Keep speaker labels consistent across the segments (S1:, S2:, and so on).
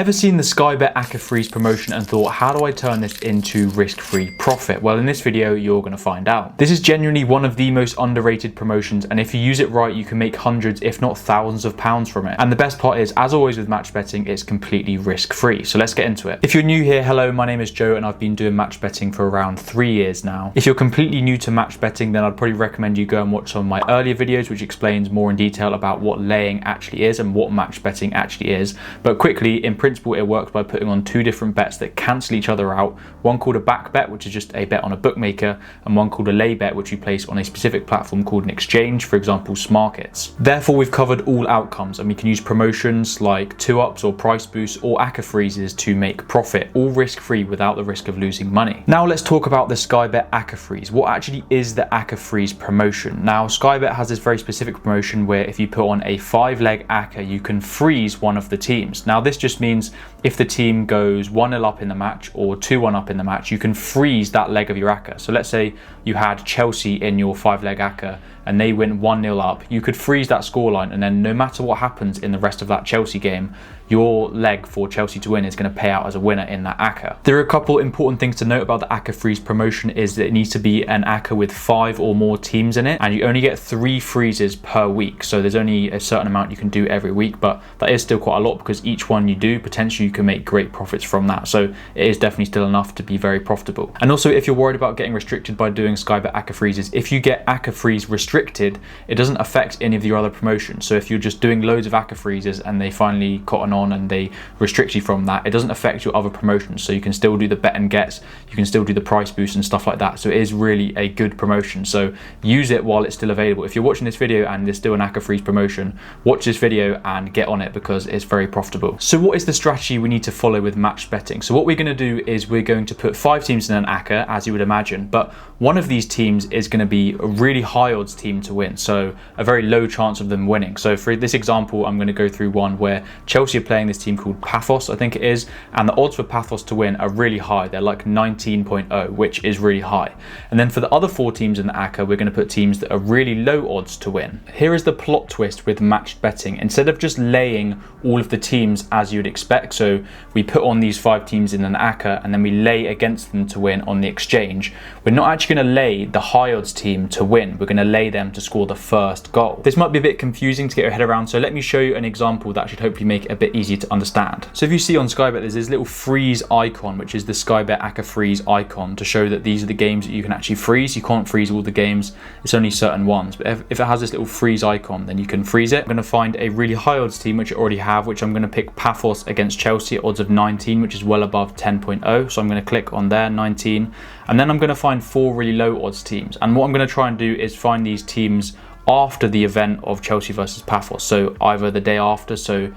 S1: Ever seen the SkyBet Acca Freeze promotion and thought, how do I turn this into risk-free profit? Well, in this video, you're going to find out. This is genuinely one of the most underrated promotions, and if you use it right, you can make hundreds, if not thousands of pounds from it. And the best part is, as always with match betting, it's completely risk-free. So let's get into it. If you're new here, hello, my name is Joe, and I've been doing match betting for around 3 years now. If you're completely new to match betting, then I'd probably recommend you go and watch some of my earlier videos, which explains more in detail about what laying actually is and what match betting actually is. But quickly, in principle, it works by putting on two different bets that cancel each other out. One called a back bet, which is just a bet on a bookmaker, and one called a lay bet, which you place on a specific platform called an exchange, for example, Smarkets. Therefore, we've covered all outcomes, and we can use promotions like 2-ups or price boosts or Acca Freezes to make profit, all risk-free without the risk of losing money. Now let's talk about the SkyBet Acca Freeze. What actually is the Acca Freeze promotion? Now, SkyBet has this very specific promotion where if you put on a 5-leg Acca, you can freeze one of the teams. Now, this just means if the team goes 1-0 up in the match or 2-1 up in the match, you can freeze that leg of your Acca. So let's say you had Chelsea in your 5-leg Acca and they win 1-0 up, you could freeze that scoreline, and then no matter what happens in the rest of that Chelsea game, your leg for Chelsea to win is going to pay out as a winner in that Acca. There are a couple important things to note about the Acca Freeze promotion is that it needs to be an Acca with 5 or more teams in it, and you only get 3 freezes per week. So there's only a certain amount you can do every week, but that is still quite a lot because each one you do, potentially you can make great profits from that. So it is definitely still enough to be very profitable. And also, if you're worried about getting restricted by doing SkyBet Acca Freezes, if you get Acca Freeze restricted, it doesn't affect any of your other promotions. So if you're just doing loads of Acca Freezes and they finally cotton on and they restrict you from that, it doesn't affect your other promotions. So you can still do the bet and gets, you can still do the price boost and stuff like that. So it is really a good promotion. So use it while it's still available. If you're watching this video and there's still an Acca Freeze promotion, watch this video and get on it because it's very profitable. So what is the strategy we need to follow with match betting? So what we're going to do is we're going to put 5 teams in an Acca, as you would imagine, but one of these teams is going to be a really high odds team to win, so a very low chance of them winning. So for this example, I'm going to go through one where Chelsea are playing this team called Paphos, I think it is, and the odds for Paphos to win are really high. They're like 19.0, which is really high. And then for the other 4 teams in the Acca, we're going to put teams that are really low odds to win. Here is the plot twist with matched betting. Instead of just laying all of the teams as you'd expect, so we put on these 5 teams in an Acca and then we lay against them to win on the exchange, we're not actually going to lay the high odds team to win. We're going to lay them to score the first goal. This might be a bit confusing to get your head around, so let me show you an example that should hopefully make it a bit easier to understand. So if you see on SkyBet, there's this little freeze icon, which is the SkyBet Acca Freeze icon, to show that these are the games that you can actually freeze. You can't freeze all the games, it's only certain ones, but if it has this little freeze icon, then you can freeze it. I'm going to find a really high odds team, which I already have, which I'm going to pick Paphos against Chelsea at odds of 19, which is well above 10.0. So I'm going to click on there, 19, and then I'm going to find 4 really low odds teams. And what I'm going to try and do is find these teams after the event of Chelsea versus Paphos, so either the day after, so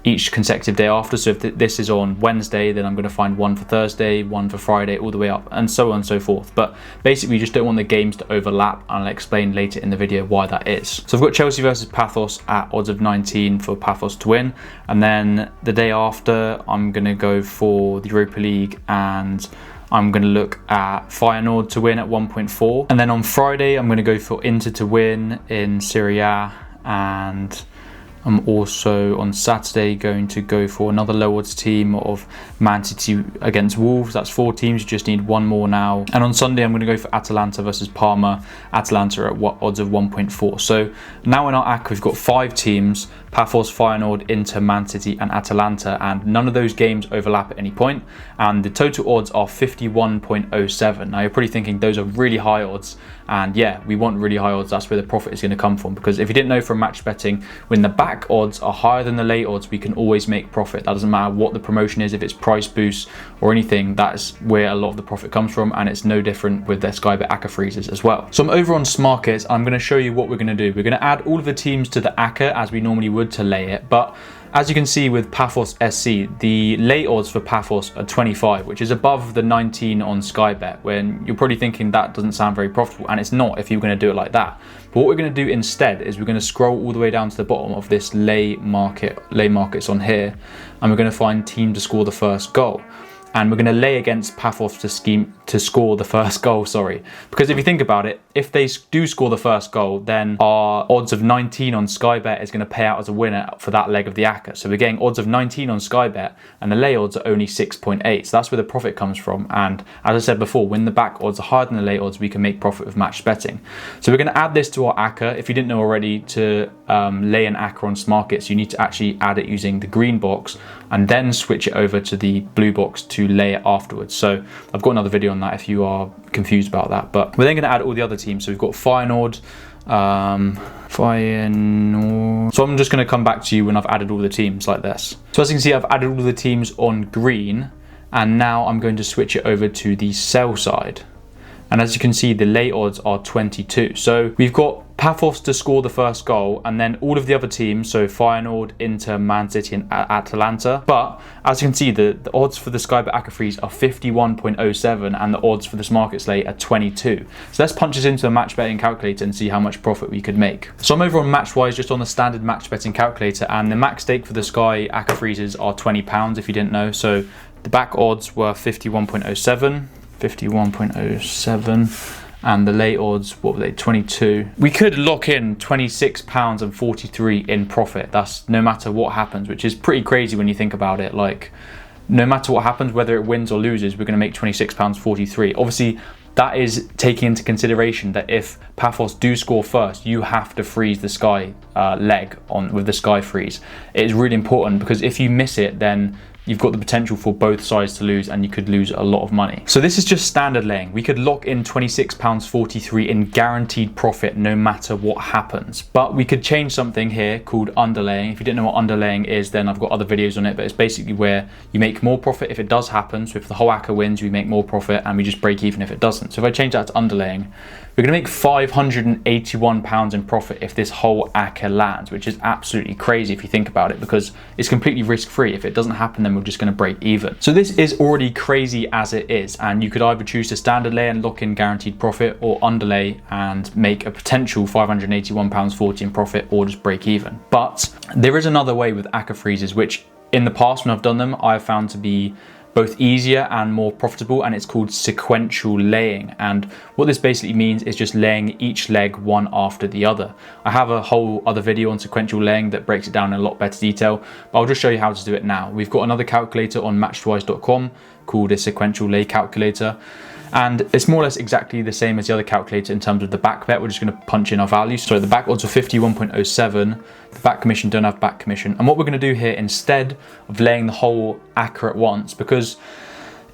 S1: each consecutive day after. So if this is on Wednesday, then I'm going to find one for Thursday, one for Friday, all the way up, and so on and so forth. But basically, you just don't want the games to overlap, and I'll explain later in the video why that is. So I've got Chelsea versus Paphos at odds of 19 for Paphos to win, and then the day after, I'm going to go for the Europa League, and I'm going to look at Feyenoord to win at 1.4. And then on Friday, I'm going to go for Inter to win in Serie A, and I'm also on Saturday going to go for another low odds team of Man City against Wolves. That's 4 teams, you just need 1 more now. And on Sunday, I'm going to go for Atalanta versus Parma. Atalanta at odds of 1.4. So now in our Acca, we've got 5 teams: Paphos, Feyenoord, Inter, Man City and Atalanta, and none of those games overlap at any point. And the total odds are 51.07. Now you're probably thinking those are really high odds, and yeah, we want really high odds. That's where the profit is going to come from, because if you didn't know from match betting, when the back odds are higher than the lay odds, we can always make profit. That doesn't matter what the promotion is, if it's price boosts or anything, that's where a lot of the profit comes from, and it's no different with their SkyBet Acca Freezes as well. So I'm over on Smarkets. I'm going to show you what we're going to do. We're going to add all of the teams to the Acca as we normally would to lay it, but as you can see with Paphos SC, the lay odds for Paphos are 25, which is above the 19 on SkyBet, when you're probably thinking that doesn't sound very profitable, and it's not if you're going to do it like that. But what we're going to do instead is we're going to scroll all the way down to the bottom of this lay markets on here, and we're going to find team to score the first goal. and we're going to lay against Paphos to score the first goal, because if you think about it, if they do score the first goal, then our odds of 19 on SkyBet is going to pay out as a winner for that leg of the Acca. So we're getting odds of 19 on SkyBet, and the lay odds are only 6.8. So that's where the profit comes from. And as I said before, when the back odds are higher than the lay odds, we can make profit with match betting. So we're going to add this to our Acca. If you didn't know already, to lay an Acca on Smarkets, you need to actually add it using the green box and then switch it over to the blue box to lay it afterwards. So I've got another video on that if you are confused about that. But we're then going to add all the other teams. So we've got Feyenoord, so I'm just going to come back to you when I've added all the teams like this. So as you can see, I've added all the teams on green, and now I'm going to switch it over to the sell side. And as you can see, the lay odds are 22. So we've got Paphos to score the first goal, and then all of the other teams, so Feyenoord, Inter, Man City and Atalanta. But as you can see, the odds for the SkyBet Acca Freeze are 51.07 and the odds for the Smarkets lay are 22. So let's punch this into a match betting calculator and see how much profit we could make. So I'm over on Matchwise, just on the standard match betting calculator, and the max stake for the Sky Acca Freezes are £20 if you didn't know. So the back odds were 51.07. And the lay odds, what were they, 22. We could lock in £26.43 in profit. That's no matter what happens, which is pretty crazy when you think about it. Like, no matter what happens, whether it wins or loses, we're going to make £26.43. Obviously, that is taking into consideration that if Paphos do score first, you have to freeze the Sky leg with the Sky Freeze. It is really important, because if you miss it, then you've got the potential for both sides to lose, and you could lose a lot of money. So this is just standard laying. We could lock in £26.43 in guaranteed profit no matter what happens. But we could change something here called underlaying. If you didn't know what underlaying is, then I've got other videos on it, but it's basically where you make more profit if it does happen. So if the whole Acca wins, we make more profit, and we just break even if it doesn't. So if I change that to underlaying, we're going to make £581 in profit if this whole Acca lands, which is absolutely crazy if you think about it, because it's completely risk-free. If it doesn't happen, then we're just going to break even. So this is already crazy as it is, and you could either choose to standard lay and lock in guaranteed profit, or underlay and make a potential £581.40 in profit, or just break even. But there is another way with Acca Freezes, which in the past when I've done them, I've found to be both easier and more profitable, and it's called sequential laying. And what this basically means is just laying each leg one after the other. I have a whole other video on sequential laying that breaks it down in a lot better detail, but I'll just show you how to do it now. We've got another calculator on matchtwise.com called a sequential lay calculator, and it's more or less exactly the same as the other calculator in terms of the back bet. We're just going to punch in our values. So the back odds are 51.07, the back commission don't have back commission. And what we're going to do here, instead of laying the whole Acca at once, because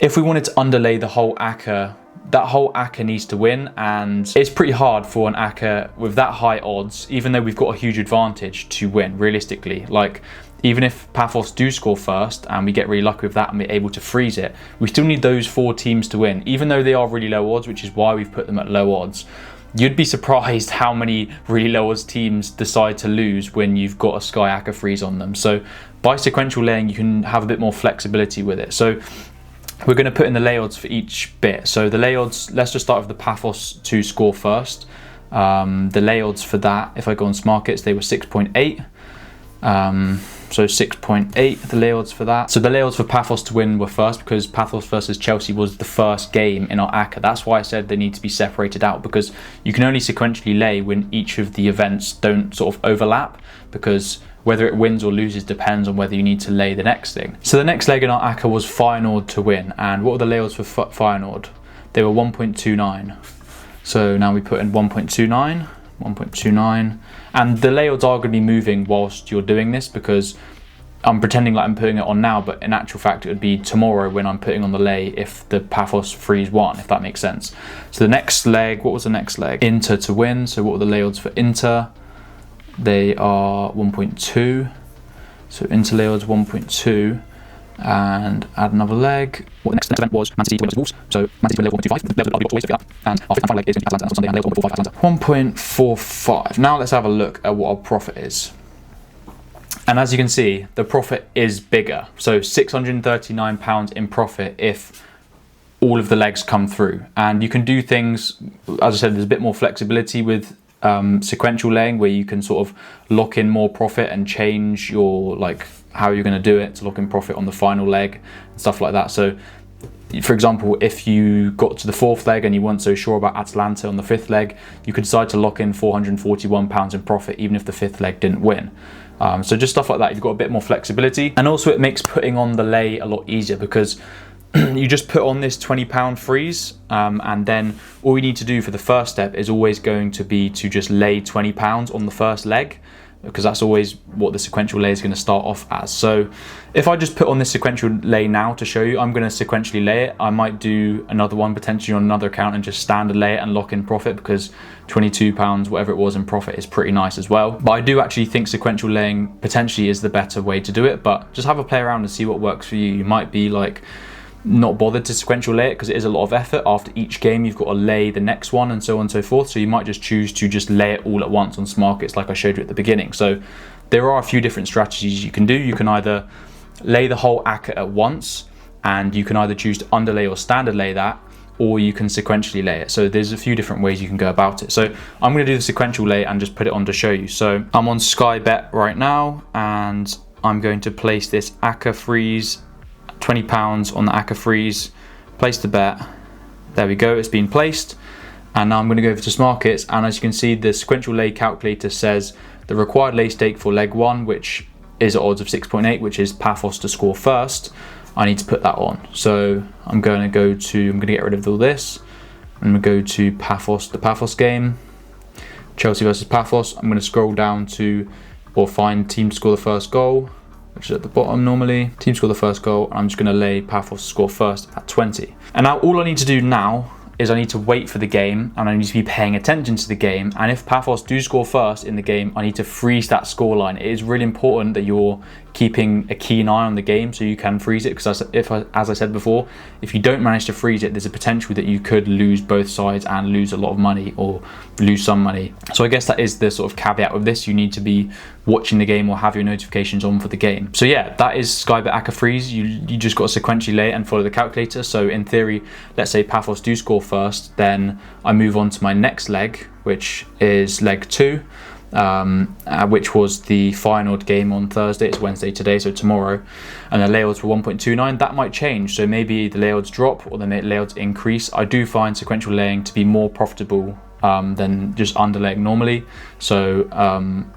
S1: if we wanted to underlay the whole Acca, that whole Acca needs to win, and it's pretty hard for an Acca with that high odds, even though we've got a huge advantage, to win realistically. Like, even if Paphos do score first and we get really lucky with that and we're able to freeze it, we still need those 4 teams to win, even though they are really low odds, which is why we've put them at low odds. You'd be surprised how many really low odds teams decide to lose when you've got a Sky Acca Freeze on them. So by sequential laying, you can have a bit more flexibility with it. So we're going to put in the lay odds for each bit. So the lay odds, let's just start with the Paphos to score first. The lay odds for that, if I go on Smarkets, they were 6.8. So 6.8, the lay odds for that. So the lay odds for Paphos to win were first, because Paphos versus Chelsea was the first game in our Acca. That's why I said they need to be separated out, because you can only sequentially lay when each of the events don't sort of overlap, because whether it wins or loses depends on whether you need to lay the next thing. So the next leg in our Acca was Feyenoord to win. And what were the lay odds for Feyenoord? They were 1.29. So now we put in 1.29, and the lay odds are going to be moving whilst you're doing this, because I'm pretending like I'm putting it on now, but in actual fact it would be tomorrow when I'm putting on the lay if the Paphos Freeze won, if that makes sense. So the next leg, what was the next leg? Inter to win. So what were the lay odds for Inter? They are 1.2. So Inter lay odds 1.2. And add another leg. What the next event was Man City to win versus Wolves. So Man City to win level 1.25. Level I'll be always for that. And our fifth and final leg is Atlanta on Sunday, and level 1.45 Atlanta. 1.45. Now let's have a look at what our profit is. And as you can see, the profit is bigger. So £639 in profit if all of the legs come through. And you can do things, as I said, there's a bit more flexibility with sequential laying, where you can sort of lock in more profit and change your, like, how you're going to do it to lock in profit on the final leg and stuff like that. So for example, if you got to the 4th leg and you weren't so sure about Atalanta on the 5th leg, you could decide to lock in £441 in profit even if the 5th leg didn't win. So just stuff like that, you've got a bit more flexibility. And also it makes putting on the lay a lot easier, because you just put on this £20 freeze, and then all you need to do for the first step is always going to be to just lay £20 on the first leg, because that's always what the sequential lay is going to start off as. So if I just put on this sequential lay now to show you, I'm going to sequentially lay it. I might do another one potentially on another account and just standard lay it and lock in profit, because £22, whatever it was in profit, is pretty nice as well. But I do actually think sequential laying potentially is the better way to do it, but just have a play around and see what works for you. You might be like not bothered to sequential lay it because it is a lot of effort. After each game you've got to lay the next one and so on and so forth, so you might just choose to just lay it all at once on Smarkets like I showed you at the beginning. So there are a few different strategies you can do. You can either lay the whole Acca at once, and you can either choose to underlay or standard lay that, or you can sequentially lay it. So there's a few different ways you can go about it. So I'm going to do the sequential lay and just put it on to show you. So I'm on SkyBet right now, and I'm going to place this Acca Freeze, £20 on the Acca Freeze, place the bet. There we go, it's been placed. And now I'm going to go over to Smarkets, and as you can see, the sequential lay calculator says the required lay stake for leg 1, which is at odds of 6.8, which is Paphos to score first. I need to put that on. So I'm going to get rid of all this. I'm going to go to Paphos, the Paphos game, Chelsea versus Paphos. I'm going to scroll down to, or find team to score the first goal, which is at the bottom normally. Team score the first goal, and I'm just going to lay Paphos to score first at 20. And now all I need to do now is I need to wait for the game, and I need to be paying attention to the game. And if Paphos do score first in the game, I need to freeze that scoreline. It is really important that you're keeping a keen eye on the game so you can freeze it, because as I said before, if you don't manage to freeze it, there's a potential that you could lose both sides and lose a lot of money, or lose some money. So I guess that is the sort of caveat with this. You need to be watching the game or have your notifications on for the game. So yeah, that is SkyBet Acca Freeze. You just got to sequentially lay it and follow the calculator. So in theory, let's say Paphos do score first, then I move on to my next leg, which is leg 2. Which was the final game on Thursday. It's Wednesday today, so tomorrow, and the lay odds were 1.29. That might change, so maybe the lay odds drop or the lay odds increase. I do find sequential laying to be more profitable than just underlaying normally. So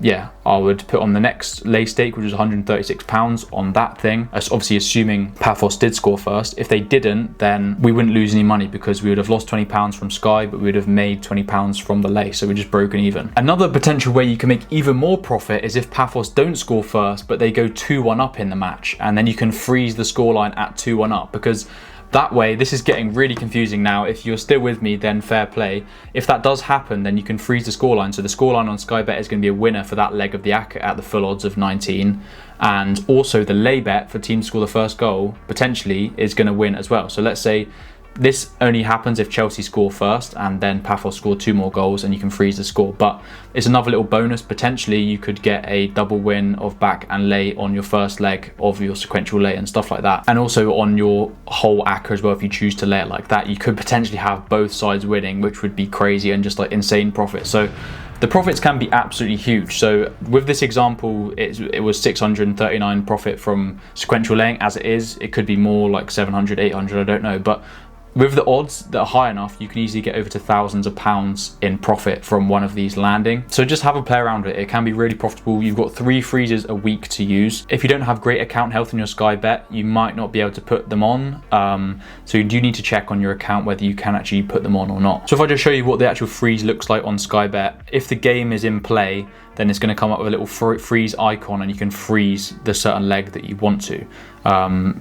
S1: yeah, I would put on the next lay stake, which is £136 on that thing. That's obviously assuming Paphos did score first. If they didn't, then we wouldn't lose any money, because we would have lost £20 from Sky, but we would have made £20 from the lay, so we're just broken even. Another potential way you can make even more profit is if Paphos don't score first, but they go 2-1 up in the match, and then you can freeze the scoreline at 2-1 up, because that way, this is getting really confusing now. If you're still with me, then fair play. If that does happen, then you can freeze the scoreline. So the scoreline on SkyBet is going to be a winner for that leg of the Acca at the full odds of 19. And also the lay bet for team to score the first goal potentially is going to win as well. So let's say this only happens if Chelsea score first and then Paphos score 2 more goals and you can freeze the score. But it's another little bonus. Potentially you could get a double win of back and lay on your first leg of your sequential lay and stuff like that. And also on your whole Acca as well, if you choose to lay it like that, you could potentially have both sides winning, which would be crazy and just like insane profit. So the profits can be absolutely huge. So with this example, it was 639 profit from sequential laying as it is. It could be more, like 700, 800, I don't know. But with the odds that are high enough, you can easily get over to thousands of pounds in profit from one of these landing. So just have a play around with it. It can be really profitable. You've got 3 freezes a week to use. If you don't have great account health in your SkyBet, you might not be able to put them on. So you do need to check on your account whether you can actually put them on or not. So if I just show you what the actual freeze looks like on SkyBet, if the game is in play, then it's going to come up with a little freeze icon and you can freeze the certain leg that you want to.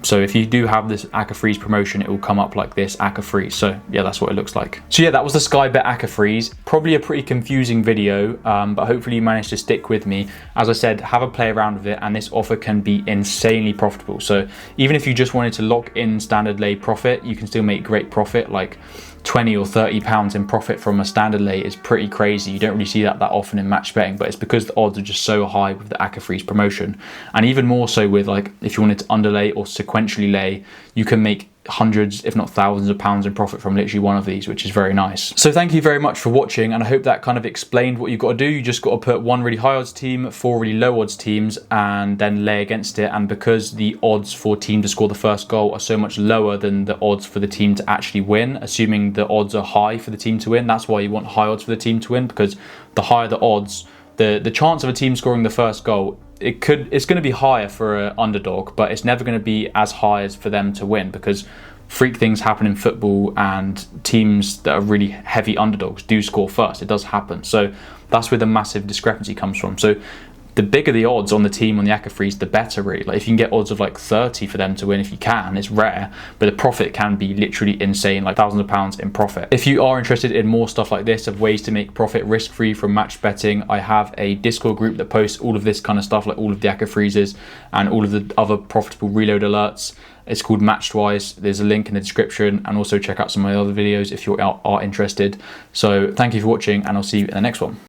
S1: So if you do have this Acca Freeze promotion, it will come up like this, Acca Freeze. So yeah, that's what it looks like. So yeah, that was the SkyBet Acca Freeze. Probably a pretty confusing video, but hopefully you managed to stick with me. As I said, have a play around with it, and this offer can be insanely profitable. So even if you just wanted to lock in standard lay profit, you can still make great profit. Like 20 or 30 pounds in profit from a standard lay is pretty crazy. You don't really see that often in match betting, but it's because the odds are just so high with the Acca Freeze promotion. And even more so with, like, if you wanted to underlay or sequentially lay, you can make hundreds, if not thousands of pounds in profit from literally one of these, which is very nice. So thank you very much for watching, and I hope that kind of explained what you've got to do. You just got to put one really high odds team, 4 really low odds teams, and then lay against it. And because the odds for team to score the first goal are so much lower than the odds for the team to actually win, assuming the odds are high for the team to win, that's why you want high odds for the team to win, because the higher the odds, the chance of a team scoring the first goal, it's going to be higher for an underdog, but it's never going to be as high as for them to win, because freak things happen in football and teams that are really heavy underdogs do score first. It does happen. So that's where the massive discrepancy comes from. So the bigger the odds on the team on the AccaFreeze, the better, really. Like if you can get odds of like 30 for them to win, if you can, it's rare, but the profit can be literally insane, like thousands of pounds in profit. If you are interested in more stuff like this, of ways to make profit risk-free from match betting, I have a Discord group that posts all of this kind of stuff, like all of the AccaFreezes and all of the other profitable reload alerts. It's called Matchtwise. There's a link in the description, and also check out some of my other videos if you are interested. So thank you for watching, and I'll see you in the next one.